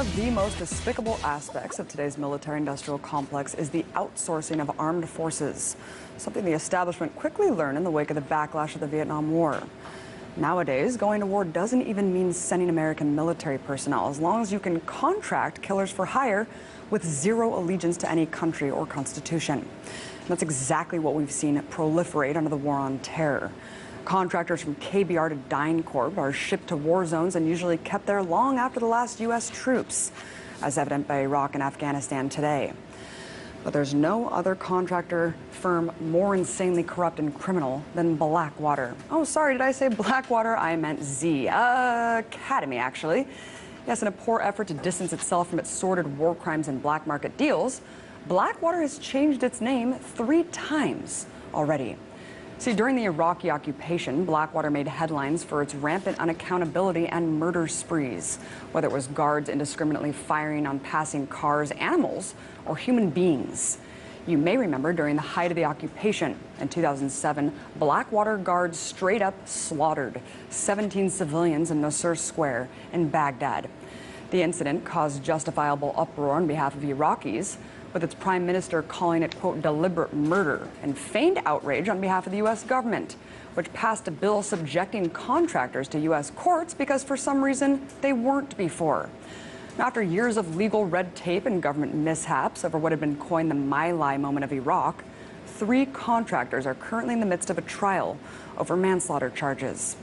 of the most despicable aspects of today's military-industrial complex is the outsourcing of armed forces, something the establishment quickly learned in the wake of the backlash of the Vietnam War. Nowadays, going to war doesn't even mean sending American military personnel, as long as you can contract killers for hire with zero allegiance to any country or constitution. And that's exactly what we've seen proliferate under the war on terror. Contractors from KBR to DynCorp are shipped to war zones and usually kept there long after the last U.S. troops, as evident by Iraq and Afghanistan today. But there's no other contractor firm more insanely corrupt and criminal than Blackwater. Oh, sorry, did I say Blackwater? I meant Z. Academy, actually. Yes, in a poor effort to distance itself from its sordid war crimes and black market deals, Blackwater has changed its name 3 times already. See, during the Iraqi occupation, Blackwater made headlines for its rampant unaccountability and murder sprees, whether it was guards indiscriminately firing on passing cars, animals, or human beings. You may remember during the height of the occupation in 2007, Blackwater guards straight up slaughtered 17 civilians in Nasser Square in Baghdad. The incident caused justifiable uproar on behalf of Iraqis, with its prime minister calling it, quote, deliberate murder, and feigned outrage on behalf of the U.S. government, which passed a bill subjecting contractors to U.S. courts because for some reason they weren't before. After years of legal red tape and government mishaps over what had been coined the My Lai moment of Iraq, 3 contractors are currently in the midst of a trial over manslaughter charges.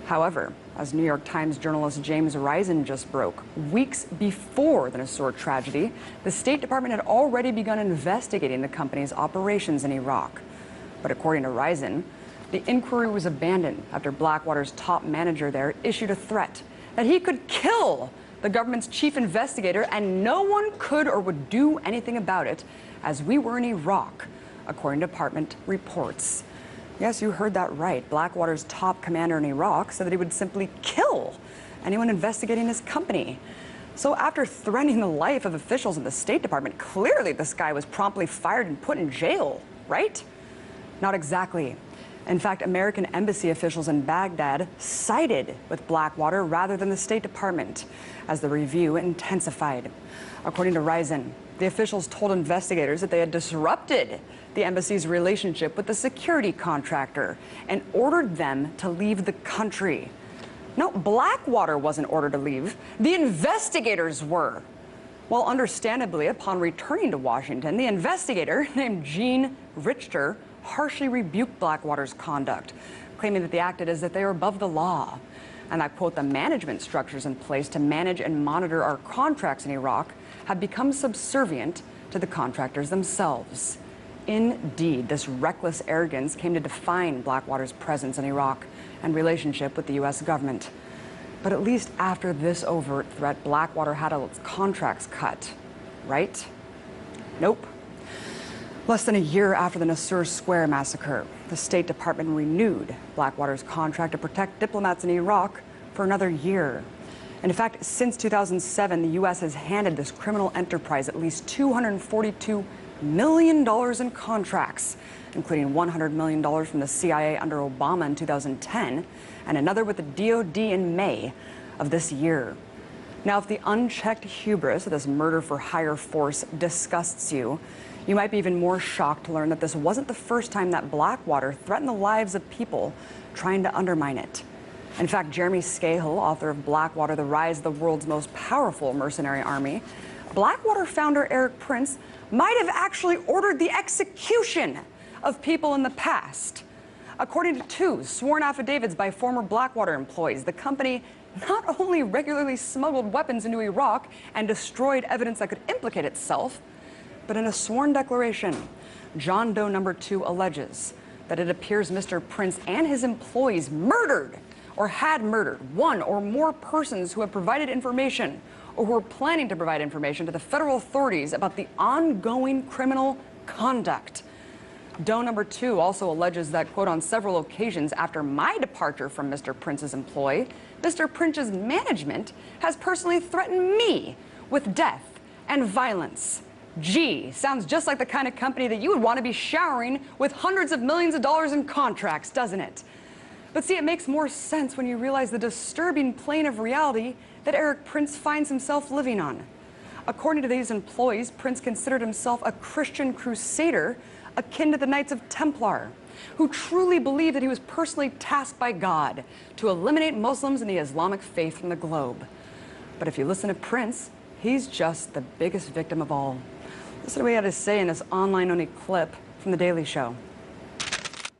However, as New York Times journalist James Risen just broke, weeks before the Nasser tragedy, the State Department had already begun investigating the company's operations in Iraq. But according to Risen, the inquiry was abandoned after Blackwater's top manager there issued a threat that he could kill the government's chief investigator and no one could or would do anything about it, as we were in Iraq, according to department reports. Yes, you heard that right. Blackwater's top commander in Iraq said that he would simply kill anyone investigating his company. So after threatening the life of officials in the State Department, clearly this guy was promptly fired and put in jail, right? Not exactly. In fact, American embassy officials in Baghdad sided with Blackwater rather than the State Department as the review intensified. According to Risen, the officials told investigators that they had disrupted the embassy's relationship with the security contractor and ordered them to leave the country. No, Blackwater wasn't ordered to leave. The investigators were. Well, understandably, upon returning to Washington, the investigator named Gene Richter harshly rebuked Blackwater's conduct, claiming that they acted as if they were above the law. And I quote, the management structures in place to manage and monitor our contracts in Iraq have become subservient to the contractors themselves. Indeed, this reckless arrogance came to define Blackwater's presence in Iraq and relationship with the U.S. government. But at least after this overt threat, Blackwater had its contracts cut, right? Nope. Less than a year after the Nasser Square massacre, the State Department renewed Blackwater's contract to protect diplomats in Iraq for another year. And in fact, since 2007, the U.S. has handed this criminal enterprise at least $242 million in contracts, including $100 million from the CIA under Obama in 2010, and another with the DoD in May of this year. Now, if the unchecked hubris of this murder for hire force disgusts you, you might be even more shocked to learn that this wasn't the first time that Blackwater threatened the lives of people trying to undermine it. In fact, Jeremy Scahill, author of Blackwater, The Rise of the World's Most Powerful Mercenary Army, Blackwater founder Eric Prince might have actually ordered the execution of people in the past. According to 2 sworn affidavits by former Blackwater employees, the company not only regularly smuggled weapons into Iraq and destroyed evidence that could implicate itself, but in a sworn declaration, John Doe No. 2 alleges that it appears Mr. Prince and his employees murdered or had murdered 1 or more persons who have provided information or who are planning to provide information to the federal authorities about the ongoing criminal conduct. Doe No. 2 also alleges that, quote, on several occasions after my departure from Mr. Prince's employ, Mr. Prince's management has personally threatened me with death and violence. Gee, sounds just like the kind of company that you would want to be showering with hundreds of millions of dollars in contracts, doesn't it? But see, it makes more sense when you realize the disturbing plane of reality that Eric Prince finds himself living on. According to these employees, Prince considered himself a Christian crusader akin to the Knights of Templar, who truly believed that he was personally tasked by God to eliminate Muslims and the Islamic faith from the globe. But if you listen to Prince, he's just the biggest victim of all. Listen to what he had to say in this online-only clip from The Daily Show.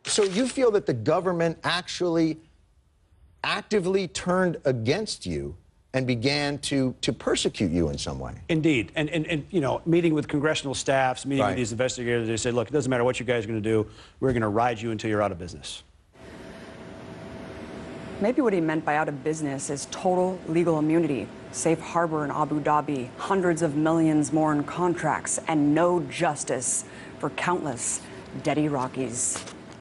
So you feel that the government actually actively turned against you and began to persecute you in some way? Indeed. And you know, meeting with congressional staffs, meeting with these investigators, they said, look, it doesn't matter what you guys are going to do. We're going to ride you until you're out of business. Maybe what he meant by out of business is total legal immunity, safe harbor in Abu Dhabi, hundreds of millions more in contracts, and no justice for countless dead Iraqis.